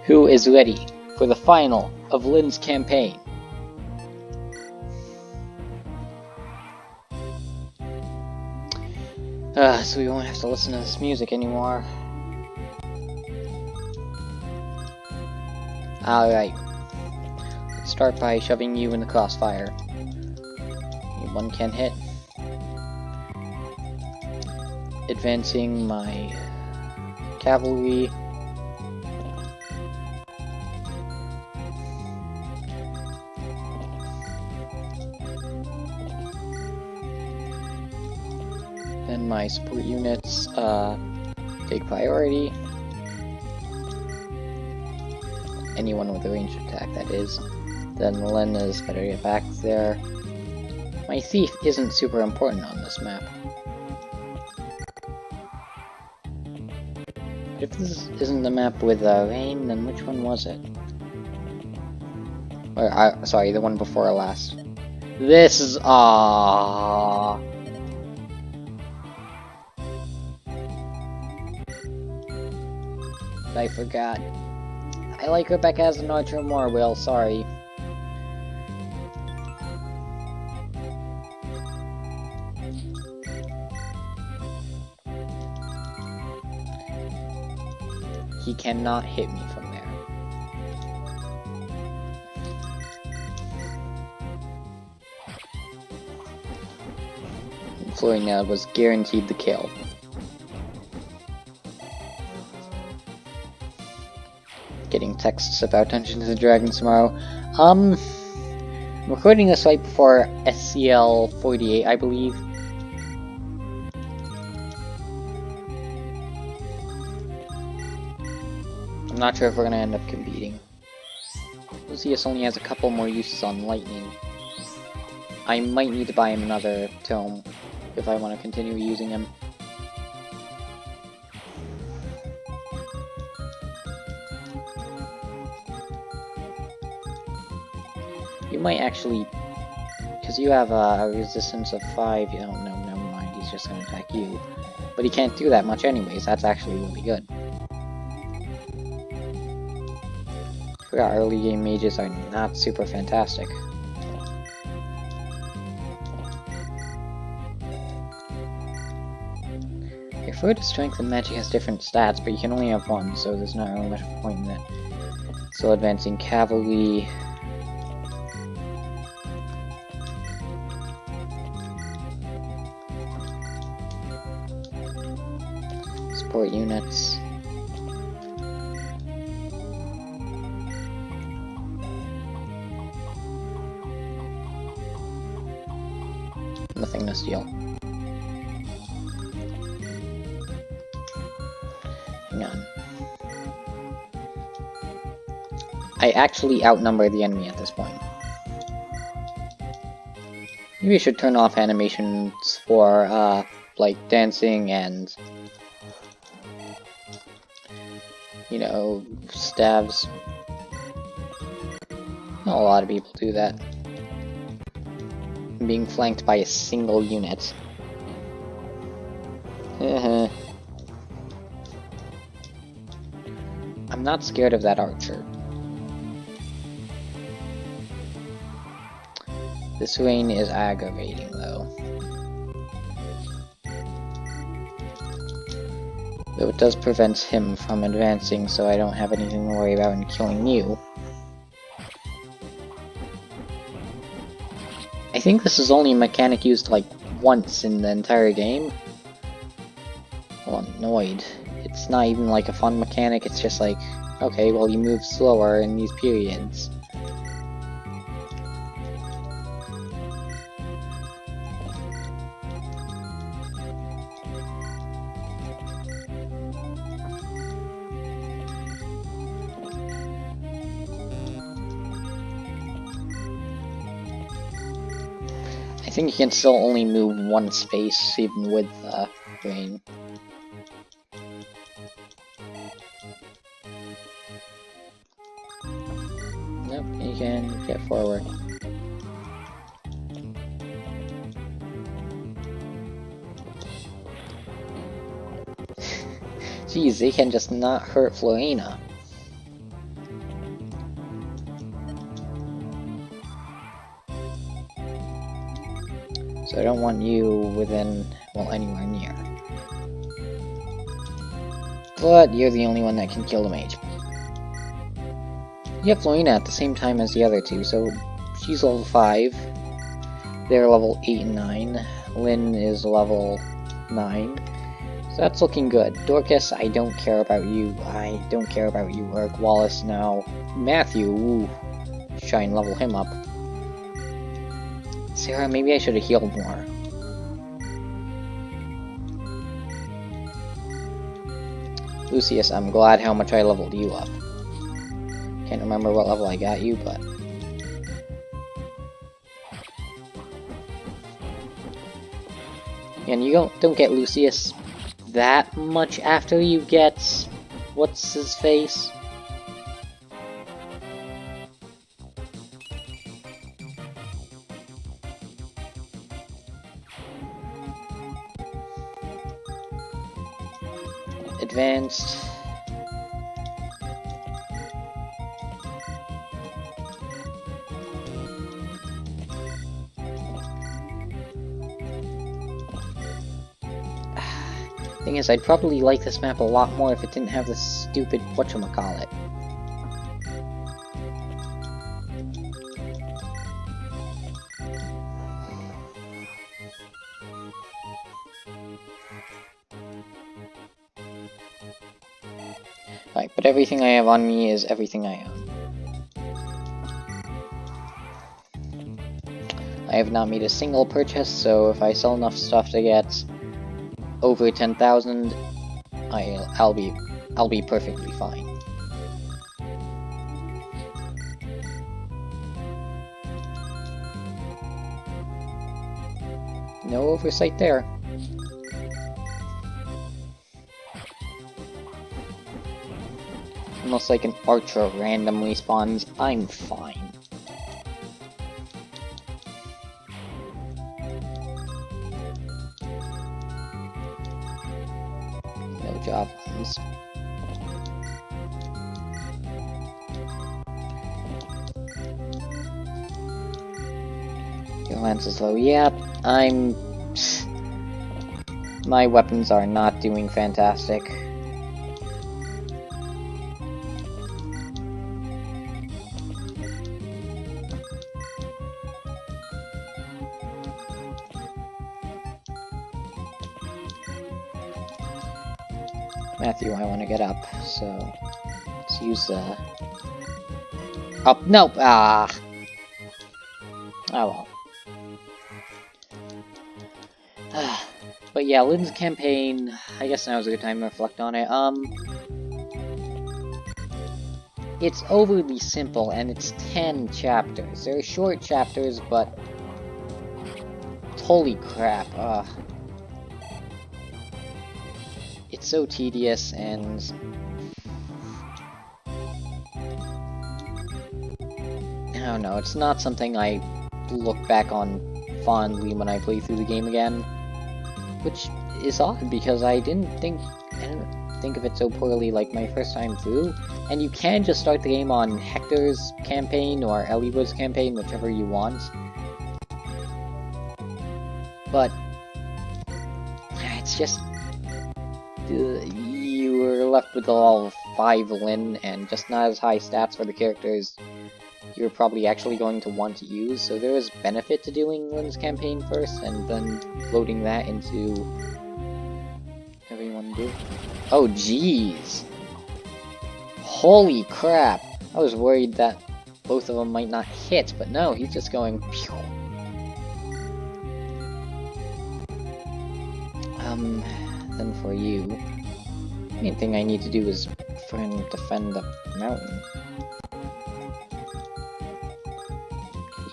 Who is ready for the final of Lynn's campaign? So we won't have to listen to this music anymore. Alright. Let's start by shoving you in the crossfire. One can hit. Advancing my cavalry. Then my support units take priority. Anyone with a ranged attack, that is. Then Lena's better get back there. My thief isn't super important on this map. If this isn't the map with rain, then which one was it? Or, sorry, the one before last. This is I forgot. I like Rebecca as an archer more, Will, sorry. He cannot hit me from there. Florina was guaranteed the kill. Getting texts about Dungeons and Dragons tomorrow. I'm recording this right before SCL 48, I believe. I'm not sure if we're gonna end up competing. Lucius only has a couple more uses on lightning. I might need to buy him another tome if I want to continue using him. You might actually, because you have a resistance of 5, you don't know, never mind, he's just gonna attack you. But he can't do that much anyways, that's actually really good. Our early game mages are not super fantastic. Your food, strength, and magic has different stats, but you can only have one, so there's not really much point in it. Still advancing cavalry. Support units. Nothing to steal. Hang on. I actually outnumber the enemy at this point. Maybe I should turn off animations for, like, dancing and, you know, stabs. Not a lot of people do that. Being flanked by a single unit. I'm not scared of that archer. This rain is aggravating, though. Though it does prevent him from advancing, so I don't have anything to worry about in killing you. I think this is only a mechanic used like once in the entire game. Well, I'm annoyed. It's not even like a fun mechanic, it's just like, okay, well you move slower in these periods. I think you can still only move one space, even with rain. Nope, you can get forward. Jeez, they can just not hurt Florina. So I don't want you within, well, anywhere near. But you're the only one that can kill the mage. You have Lorena at the same time as the other two, so she's level 5. They're level 8 and 9. Lynn is level 9. So that's looking good. Dorcas, I don't care about you. I don't care about you. Eric Wallace now. Matthew, ooh. Try and level him up. Sarah, maybe I should have healed more. Lucius, I'm glad how much I leveled you up. Can't remember what level I got you, but... And you don't get Lucius that much after you get... what's his face? Advanced. Thing is, I'd probably like this map a lot more if it didn't have this stupid whatchamacallit. Right, but everything I have on me is everything I own. I have not made a single purchase, so if I sell enough stuff to get over 10,000, I'll be perfectly fine. No oversight there. Unless like an archer randomly spawns, I'm fine. No javelins. Your lance is low. Yep, my weapons are not doing fantastic. Matthew, I want to get up, so let's use the... Up, nope, ah! Oh well. But yeah, Lynn's campaign, I guess now's a good time to reflect on it. It's overly simple, and it's 10 chapters. They're short chapters, but... holy crap, it's so tedious, and... I don't know, it's not something I look back on fondly when I play through the game again. Which is odd, because I didn't think of it so poorly like my first time through. And you can just start the game on Hector's campaign, or Eliwood's campaign, whichever you want. But... it's just... you were left with all 5 Lyn, and just not as high stats for the characters you're probably actually going to want to use, so there is benefit to doing Lyn's campaign first, and then loading that into whatever you want to do. Oh jeez! Holy crap! I was worried that both of them might not hit, but no, he's just going pew. Then for you, the main thing I need to do is for him to defend the mountain.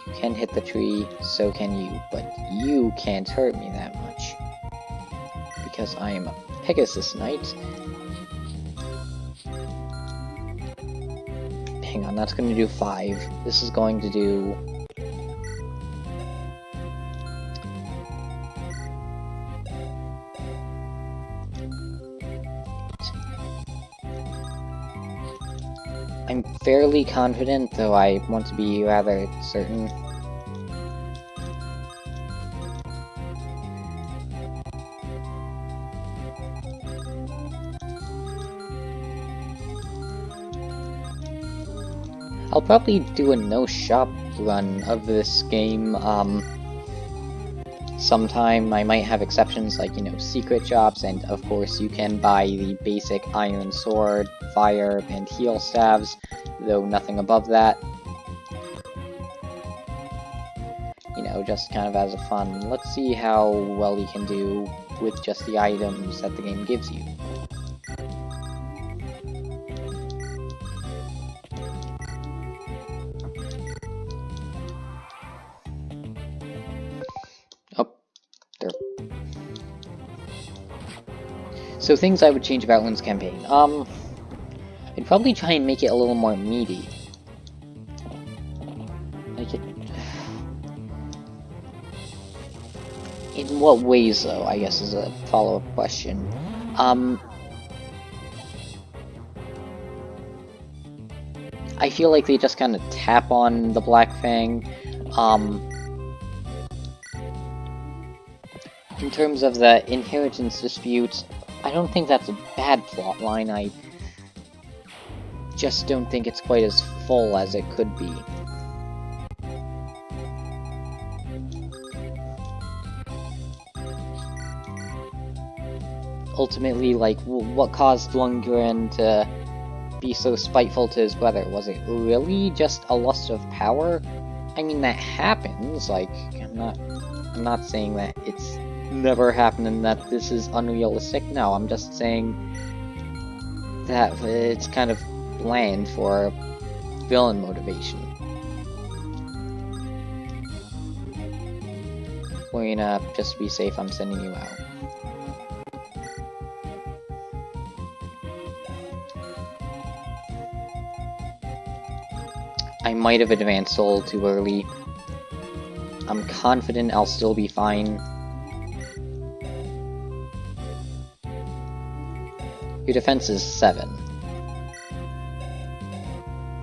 You can hit the tree, so can you, but you can't hurt me that much. Because I am a Pegasus Knight. Hang on, that's going to do 5. This is going to do... I'm fairly confident, though I want to be rather certain. I'll probably do a no-shop run of this game, sometime. I might have exceptions like, you know, secret shops, and of course you can buy the basic iron sword, fire, and heal staves, though nothing above that. You know, just kind of as a fun. Let's see how well you can do with just the items that the game gives you. Oh, there. So things I would change about Lynn's campaign. I'd probably try and make it a little more meaty. Like it... In what ways, though, I guess is a follow-up question. I feel like they just kind of tap on the Black Fang. In terms of the inheritance dispute, I don't think that's a bad plotline. I just don't think it's quite as full as it could be. Ultimately, like, what caused Lundgren to be so spiteful to his brother? Was it really just a lust of power? I mean, that happens. Like, I'm not saying that it's never happened and that this is unrealistic. No, I'm just saying that it's kind of bland for villain motivation. Lorena, just to be safe, I'm sending you out. I might have advanced a little too early. I'm confident I'll still be fine. Your defense is 7.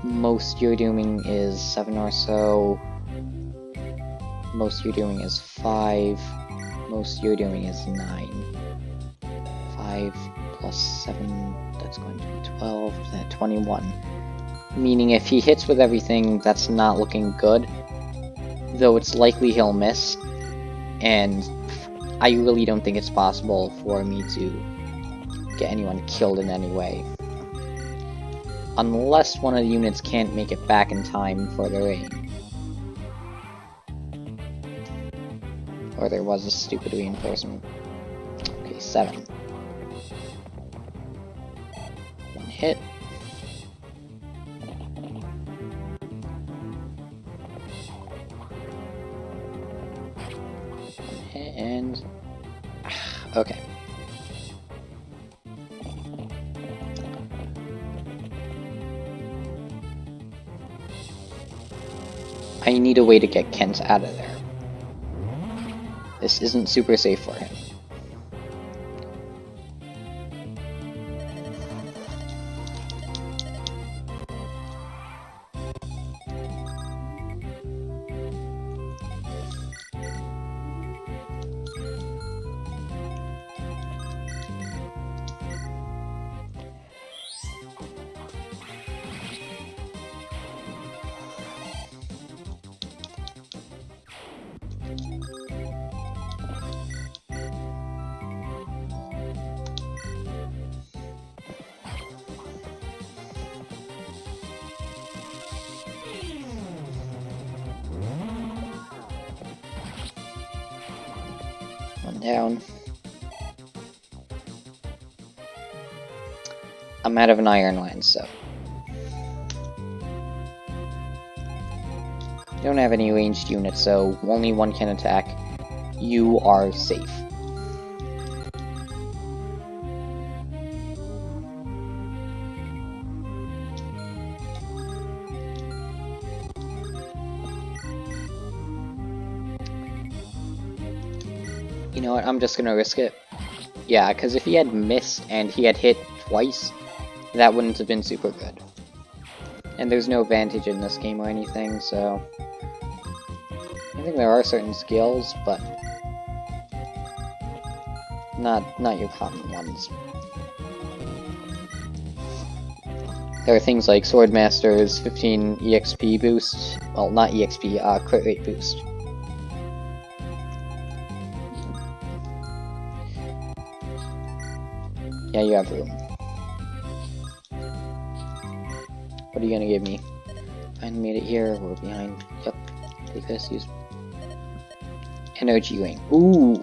Most you're doing is 7 or so. Most you're doing is 5. Most you're doing is 9. 5 plus 7, that's going to be 12, 21. Meaning if he hits with everything, that's not looking good. Though it's likely he'll miss. And I really don't think it's possible for me to get anyone killed in any way. Unless one of the units can't make it back in time for their aim. Or there was a stupid reinforcement. Okay, 7. 1 hit. And... okay. I need a way to get Kent out of there. This isn't super safe for him. One down. I'm out of an iron line, so... you don't have any ranged units, so only one can attack. You are safe. You know what, I'm just gonna risk it. Yeah, because if he had missed and he had hit twice, that wouldn't have been super good. And there's no advantage in this game or anything, so... I think there are certain skills, but... not your common ones. There are things like Swordmaster's 15 EXP boost. Well, not EXP, crit rate boost. Yeah, you have room. What are you gonna give me? I made it here. We're behind. Yep. Take this. Use energy ring. Ooh.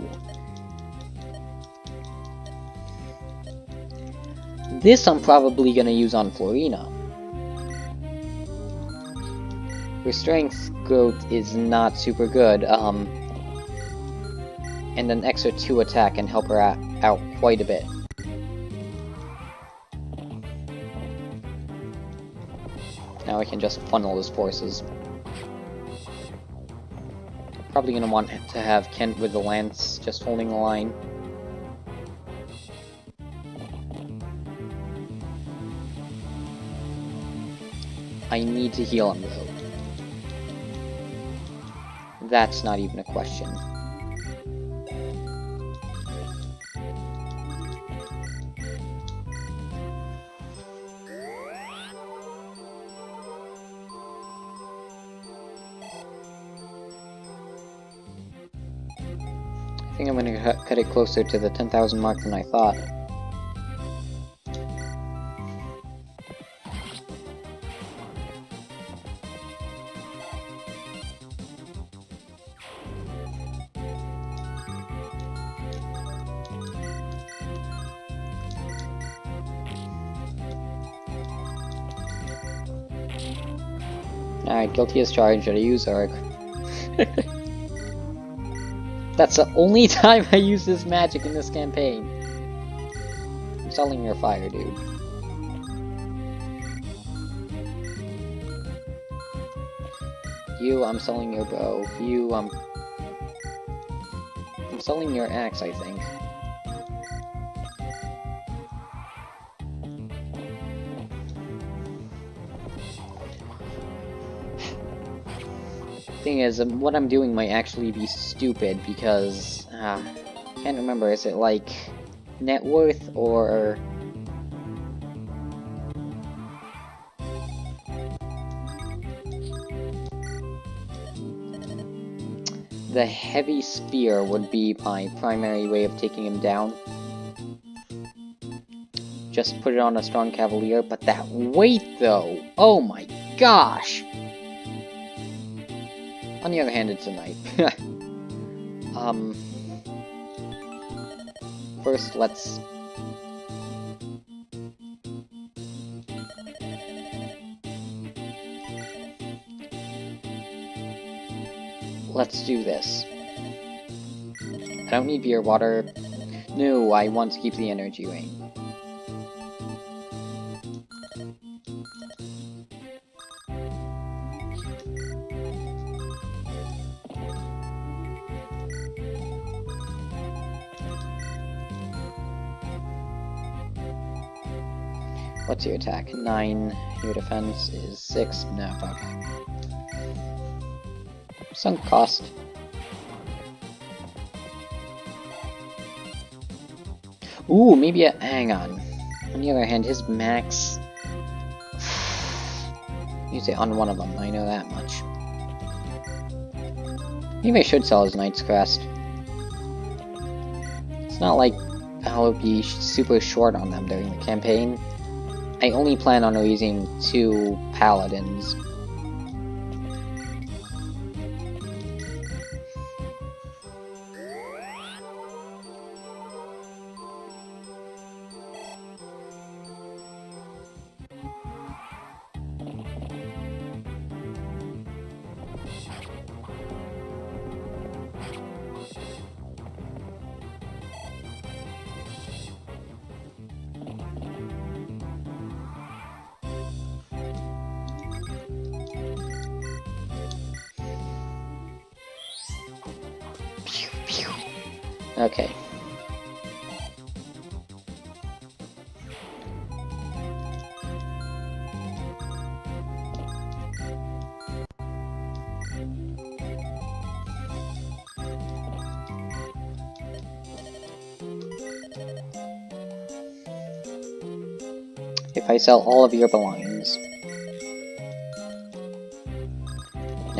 This I'm probably gonna use on Florina. Her strength growth is not super good. And an extra 2 attack can help her out quite a bit. Now I can just funnel his forces. Probably gonna want to have Kent with the lance just holding the line. I need to heal him though. That's not even a question. I think I'm gonna cut it closer to the 10,000 mark than I thought. Alright, guilty as charged. I use Arc. That's the only time I use this magic in this campaign. I'm selling your fire, dude. You, I'm selling your bow. You, I'm selling your axe, I think. Thing is, what I'm doing might actually be stupid because can't remember. Is it like net worth or the heavy spear would be my primary way of taking him down. Just put it on a strong cavalier, but that weight though, oh my gosh! On the other hand, it's a knight. First, let's do this. I don't need beer water. No, I want to keep the energy ring. What's your attack? 9. Your defense is 6. No, okay. Sunk cost. Ooh, maybe hang on. On the other hand, his max... Use it on one of them, I know that much. Maybe I should sell his Knight's Crest. It's not like I'll be super short on them during the campaign. I only plan on using 2 paladins. Okay. If I sell all of your belongings.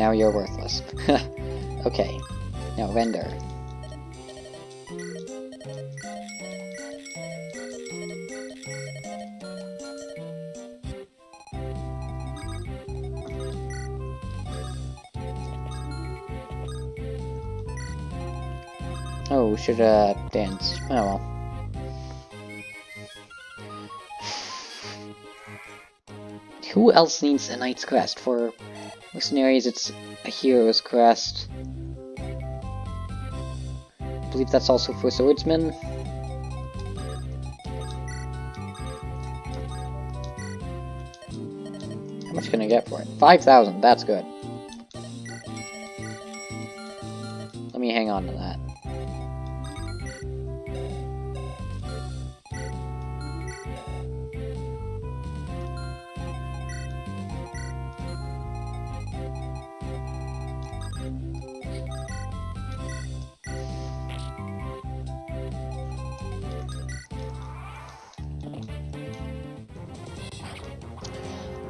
now you're worthless. Okay, now render. Oh, should've danced. Oh well. Who else needs a Knight's Crest? For mercenaries, it's a Hero's Crest. I believe that's also for swordsmen. How much can I get for it? 5,000, that's good. Let me hang on to that.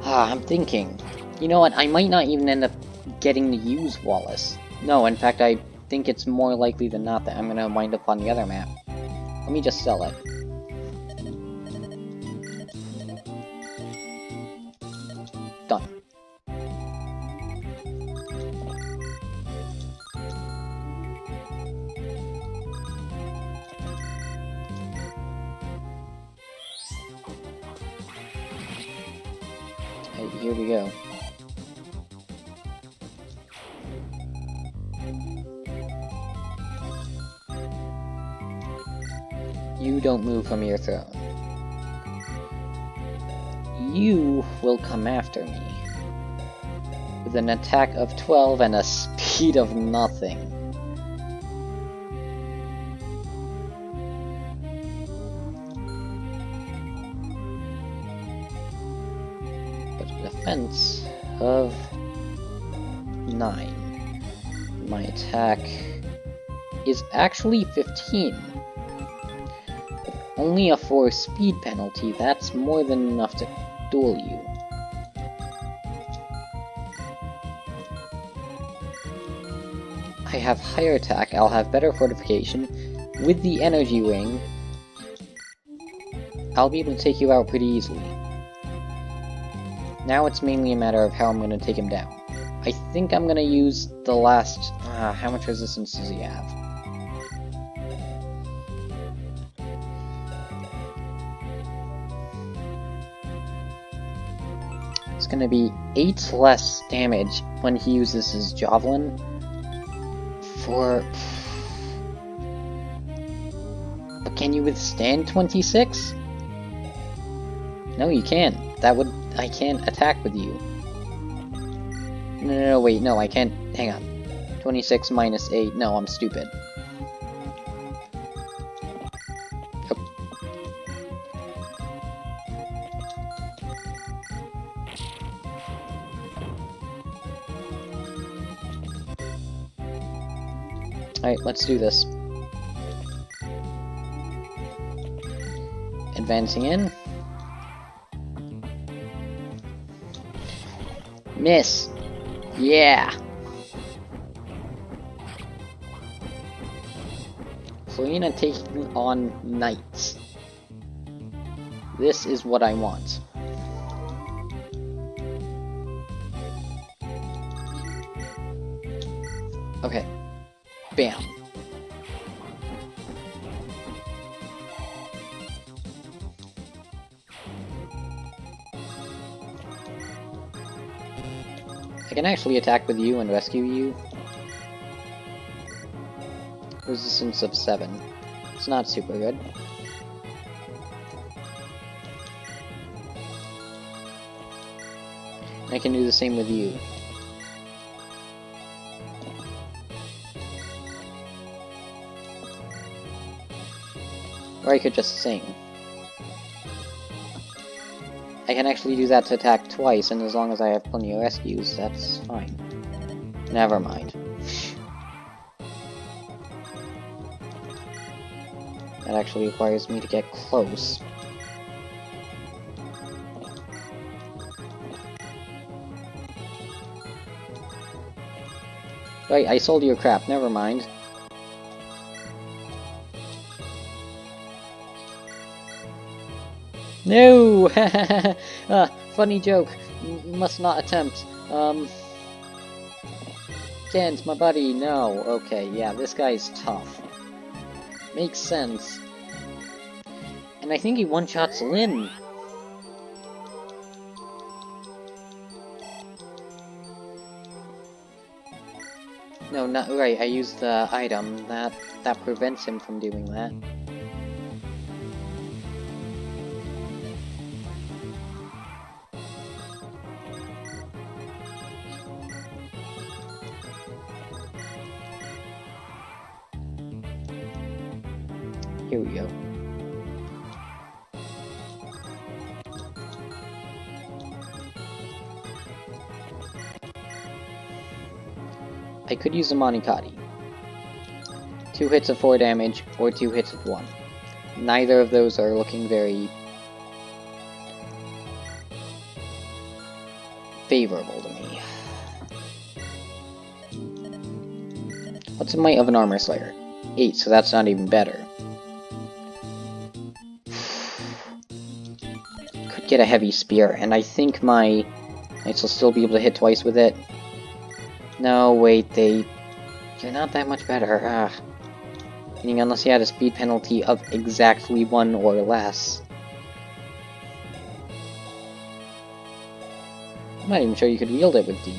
I'm thinking. You know what, I might not even end up getting to use Wallace. No, in fact, I think it's more likely than not that I'm gonna wind up on the other map. Let me just sell it. Done. Here we go. You don't move from your throne. You will come after me. With an attack of 12 and a speed of nothing. But a defense of 9. My attack is actually 15. Only a 4 speed penalty, that's more than enough to duel you. I have higher attack, I'll have better fortification. With the energy ring, I'll be able to take you out pretty easily. Now it's mainly a matter of how I'm going to take him down. I think I'm going to use the last... how much resistance does he have? It's going to be 8 less damage when he uses his javelin. But can you withstand 26? No, you can't. I can't attack with you. No, wait, no, I can't. Hang on. 26 minus 8. No, I'm stupid. Alright, let's do this. Advancing in. Miss! Yeah! Selena taking on knights. This is what I want. Okay. Bam. I can actually attack with you and rescue you. Resistance of 7. It's not super good. I can do the same with you. Or I could just sing. I can actually do that to attack twice, and as long as I have plenty of rescues, that's fine. Never mind. That actually requires me to get close. Right, I sold you crap, never mind. No! Funny joke. Must not attempt. Kent, my buddy, no. Okay, yeah, this guy's tough. Makes sense. And I think he one-shots Lyn. No, not right, I used the item. That prevents him from doing that. Here we go. I could use the Monikati. 2 hits of 4 damage, or 2 hits of 1. Neither of those are looking very favorable to me. What's the might of an Armor Slayer? 8, so that's not even better. Could get a heavy spear, and I think my knights will still be able to hit twice with it. No, wait, they're not that much better. Meaning unless he had a speed penalty of exactly 1 or less. I'm not even sure you could wield it with D.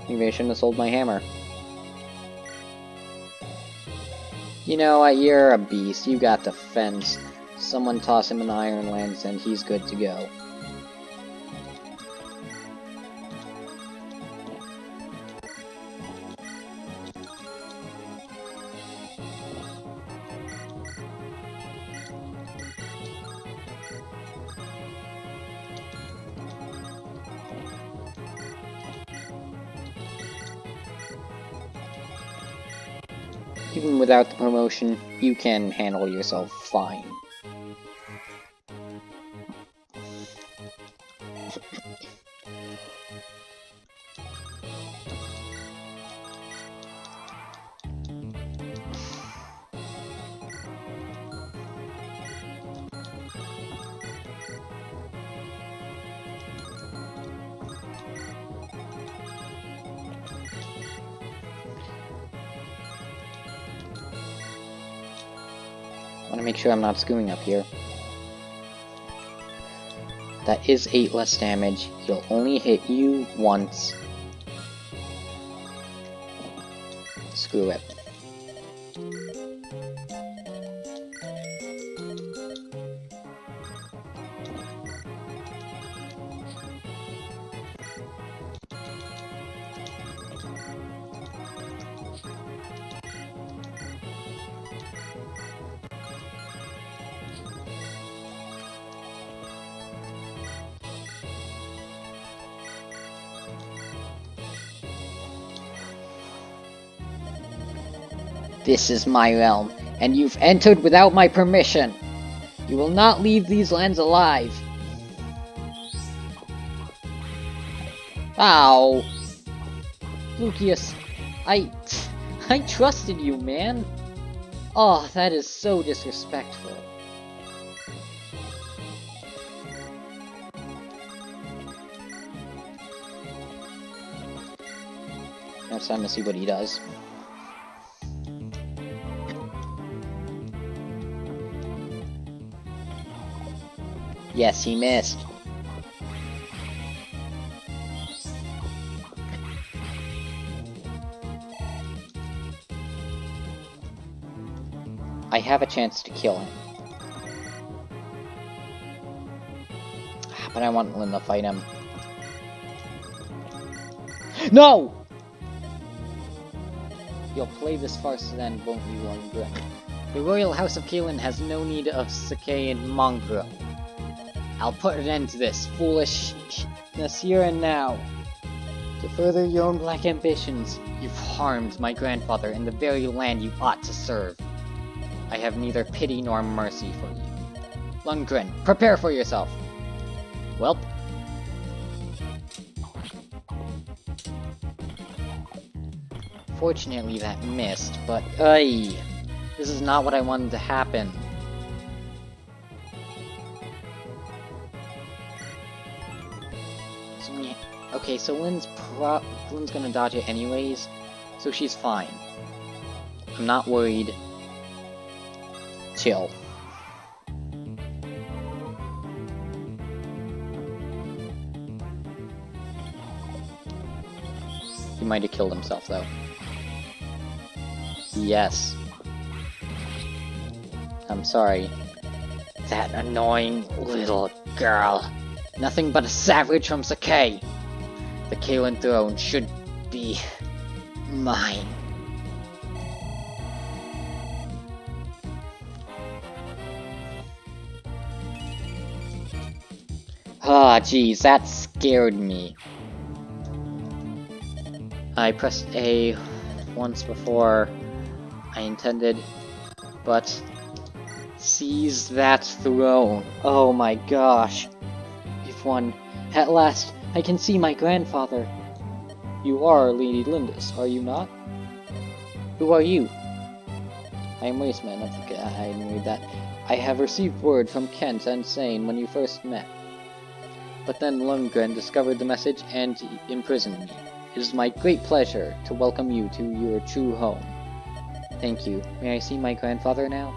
Maybe I shouldn't have sold my hammer. You know what, you're a beast. You got defense. Someone toss him an Iron Lance and he's good to go. Even without the promotion, you can handle yourself fine. I want to make sure I'm not screwing up here. That is 8 less damage. He'll only hit you once. Screw it. This is my realm, and you've entered without my permission. You will not leave these lands alive. Ow! Lucius, I trusted you, man. Oh, that is so disrespectful. Now it's time to see what he does. Yes, he missed. I have a chance to kill him. But I want Lyn to fight him. No! You'll play this farce then, won't you, Lundgren? The Royal House of Kalen has no need of Sake and mongrel. I'll put an end to this foolishness here and now. To further your own black ambitions, you've harmed my grandfather and the very land you ought to serve. I have neither pity nor mercy for you. Lundgren, prepare for yourself. Welp, Fortunately that missed, but this is not what I wanted to happen. Okay, so Lynn's gonna dodge it anyways, so she's fine. I'm not worried. Chill. He might have killed himself, though. Yes. I'm sorry. That annoying little girl. Nothing but a savage from Sakai. The Kalen throne should be mine. Ah, geez, that scared me. I pressed A once before I intended, but seize that throne. Oh my gosh. We've won. At last, I can see my grandfather. You are Lady Lindis, are you not? Who are you? I am Raceman. I didn't read that. I have received word from Kent and Sane when you first met. But then Lundgren discovered the message and imprisoned me. It is my great pleasure to welcome you to your true home. Thank you. May I see my grandfather now?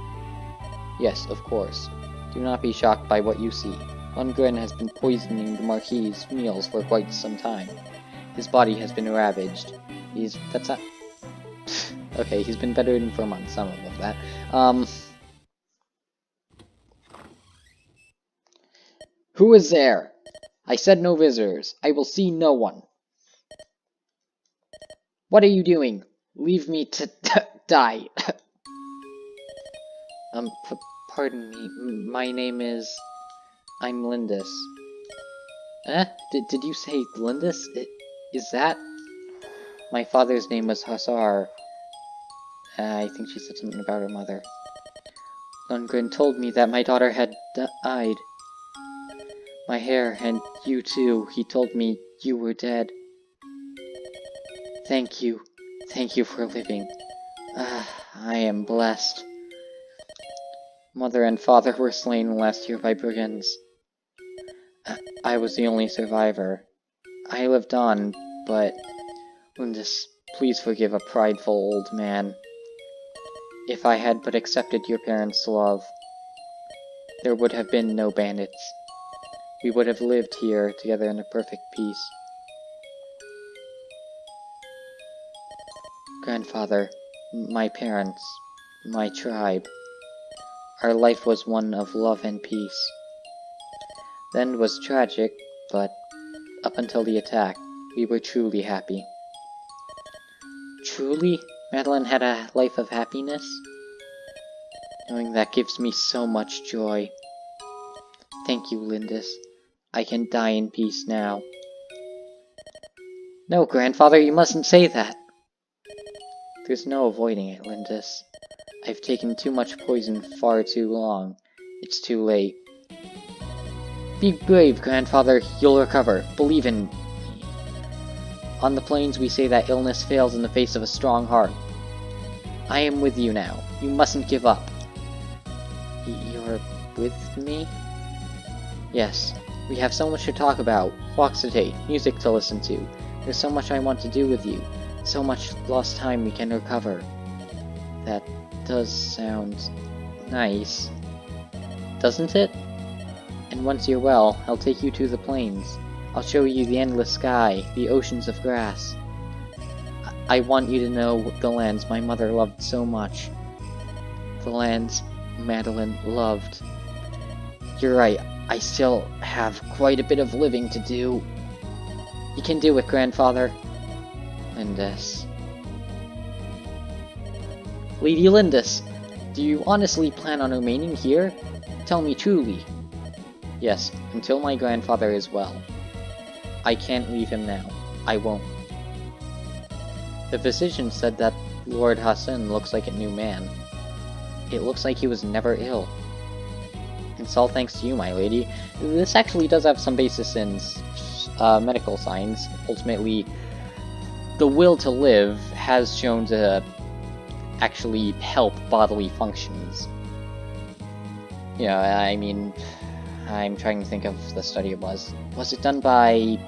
Yes, of course. Do not be shocked by what you see. Lundgren has been poisoning the Marquis's meals for quite some time. His body has been ravaged. That's not... Okay, he's been bedridden for months, some of that. Who is there? I said no visitors. I will see no one. What are you doing? Leave me to die. Pardon me. My name is... I'm Lindis. Did you say Lindis? Is that... My father's name was Hussar. I think she said something about her mother. Lundgren told me that my daughter had died. My hair, and you too. He told me you were dead. Thank you. Thank you for living. I am blessed. Mother and father were slain last year by brigands. I was the only survivor. I lived on, but... Lindis, please forgive a prideful old man. If I had but accepted your parents' love, there would have been no bandits. We would have lived here together in a perfect peace. Grandfather, my parents, my tribe. Our life was one of love and peace. The end was tragic, but up until the attack, we were truly happy. Truly? Madeline had a life of happiness? Knowing that gives me so much joy. Thank you, Lindis. I can die in peace now. No, Grandfather, you mustn't say that. There's no avoiding it, Lindis. I've taken too much poison far too long. It's too late. Be brave, Grandfather. You'll recover. Believe in me. On the plains, we say that illness fails in the face of a strong heart. I am with you now. You mustn't give up. You're with me? Yes. We have so much to talk about. Walks to take, music to listen to. There's so much I want to do with you. So much lost time we can recover. That does sound nice. Doesn't it? And once you're well, I'll take you to the plains. I'll show you the endless sky, the oceans of grass. I want you to know the lands my mother loved so much. The lands Madeline loved. You're right, I still have quite a bit of living to do. You can do it, Grandfather. Lindis. Lady Lindis, do you honestly plan on remaining here? Tell me truly. Yes, until my grandfather is well. I can't leave him now. I won't. The physician said that Lord Hassan looks like a new man. It looks like he was never ill. It's all thanks to you, my lady. This actually does have some basis in medical science. Ultimately, the will to live has shown to actually help bodily functions. Yeah, I mean, I'm trying to think of the study it was. Was it done by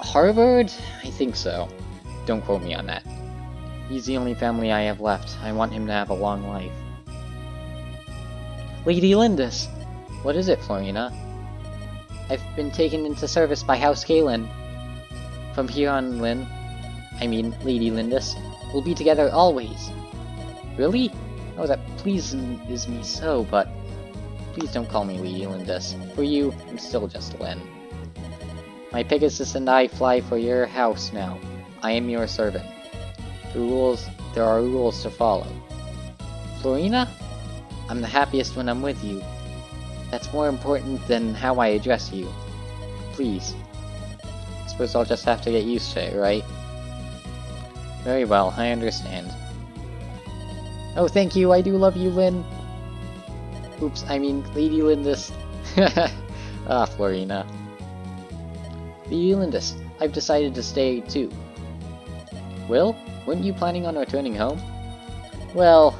Harvard? I think so. Don't quote me on that. He's the only family I have left. I want him to have a long life. Lady Lindis! What is it, Florina? I've been taken into service by House Kalen. From here on, Lady Lindis, we'll be together always. Really? Oh, that pleases me so, but please don't call me Lady Lindis. For you, I'm still just Lynn. My Pegasus and I fly for your house now. I am your servant. There are rules to follow. Florina? I'm the happiest when I'm with you. That's more important than how I address you. Please. I suppose I'll just have to get used to it, right? Very well, I understand. Oh, thank you, I do love you, Lynn. Oops, I mean, Lady Lindis. Florina. Lady Lindis, I've decided to stay too. Will, weren't you planning on returning home? Well,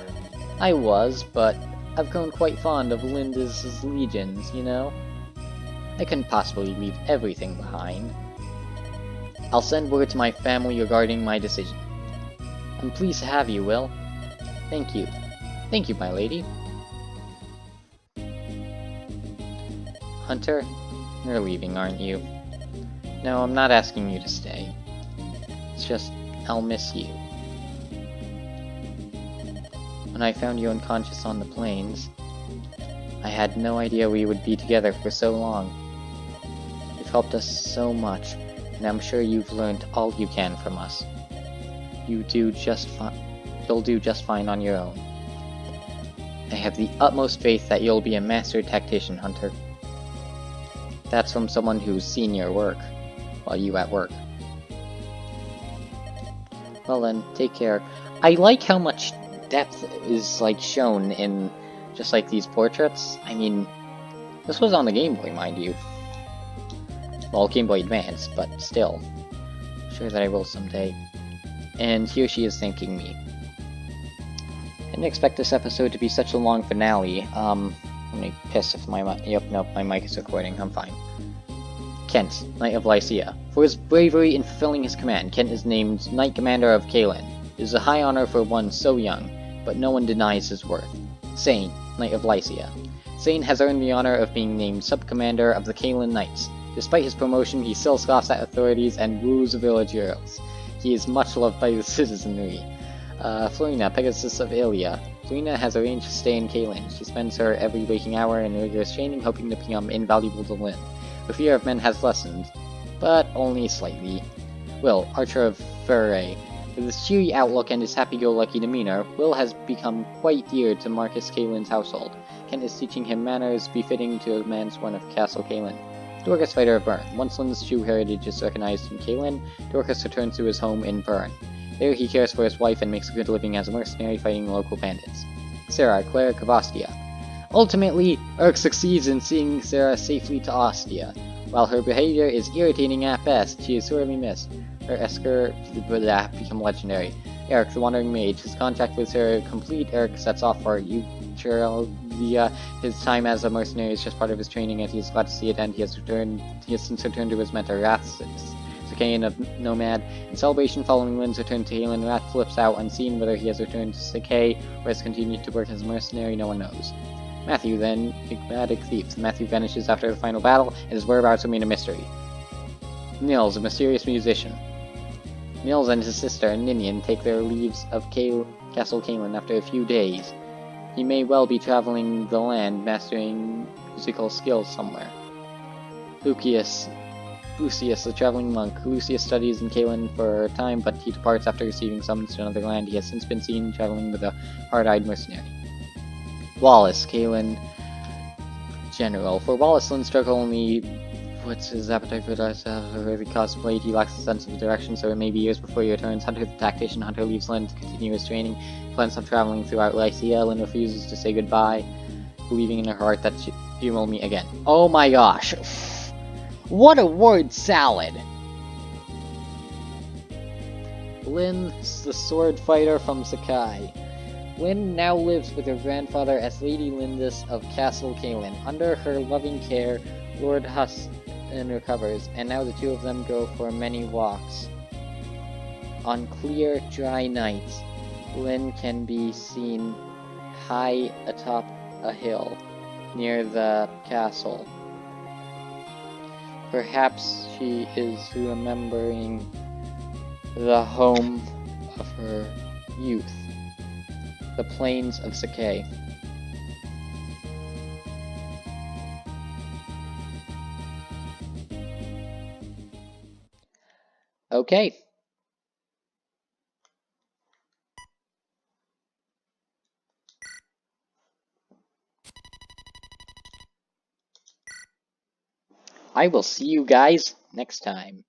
I was, but I've grown quite fond of Lindis' legions, you know? I couldn't possibly leave everything behind. I'll send word to my family regarding my decision. I'm pleased to have you, Will. Thank you. Thank you, my lady. Hunter, you're leaving, aren't you? No, I'm not asking you to stay. It's just, I'll miss you. When I found you unconscious on the plains, I had no idea we would be together for so long. You've helped us so much, and I'm sure you've learned all you can from us. You'll do just fine on your own. I have the utmost faith that you'll be a master tactician, Hunter. That's from someone who's seen your work, while you at work. Well then, take care. I like how much depth is, shown in just, these portraits. I mean, this was on the Game Boy, mind you. Well, Game Boy Advance, but still. I'm sure that I will someday. And here she is thanking me. I didn't expect this episode to be such a long finale. Let me piss if my mic... Yep, nope, my mic is recording, I'm fine. Kent, Knight of Lycia. For his bravery in fulfilling his command, Kent is named Knight Commander of Kalen. It is a high honor for one so young, but no one denies his worth. Sane, Knight of Lycia. Sane has earned the honor of being named Sub-Commander of the Kalen Knights. Despite his promotion, he still scoffs at authorities and woos village girls. He is much loved by the citizenry. Florina, Pegasus of Ilia. Florina has arranged to stay in Kalen. She spends her every waking hour in rigorous training, hoping to become invaluable to Lynn. The fear of men has lessened, but only slightly. Will, Archer of Furray. With his cheery outlook and his happy-go-lucky demeanor, Will has become quite dear to Marcus Kalen's household. Kent is teaching him manners befitting to a man sworn of Castle Kalen. Dorcas, Fighter of Bern. Once Lynn's true heritage is recognized in Kalen, Dorcas returns to his home in Bern. There he cares for his wife and makes a good living as a mercenary fighting local bandits. Sarah, Cleric of Ostia. Ultimately, Urk succeeds in seeing Sarah safely to Ostia. While her behavior is irritating at best, she is sorely missed. Her escort become legendary. Eric, the Wandering Mage. His contract with Sarah complete, Eric sets off for Eutralia. His time as a mercenary is just part of his training, and he is glad to see it end. He has since returned to his mentor, Wrath, Sakayan of Nomad. In celebration following Lynn's return to Halen, Wrath flips out unseen. Whether he has returned to Sakay or has continued to work as a mercenary, no one knows. Matthew, then, enigmatic thief. Matthew vanishes after the final battle, and his whereabouts remain a mystery. Nils, a mysterious musician. Nils and his sister, Ninian, take their leaves of Castle Kalen after a few days. He may well be traveling the land, mastering musical skills somewhere. Lucius, a traveling monk. Lucius studies in Kalen for a time, but he departs after receiving summons to another land. He has since been seen traveling with a hard-eyed mercenary. Wallace, Kalen General. For Wallace, Lynn's struggle only puts his appetite for dice every cosplay. He lacks a sense of direction, so it may be years before he returns. Hunter the Tactician. Hunter leaves Lynn to continue his training. He plans on traveling throughout Lycia. Lynn refuses to say goodbye, believing in her heart that she will meet again. Oh my gosh. What a word salad! Lin, the sword fighter from Sakai. Lin now lives with her grandfather as Lady Lindis of Castle Kalen. Under her loving care, Lord Huston recovers, and now the two of them go for many walks. On clear, dry nights, Lin can be seen high atop a hill near the castle. Perhaps she is remembering the home of her youth, the plains of Sakai. Okay. I will see you guys next time.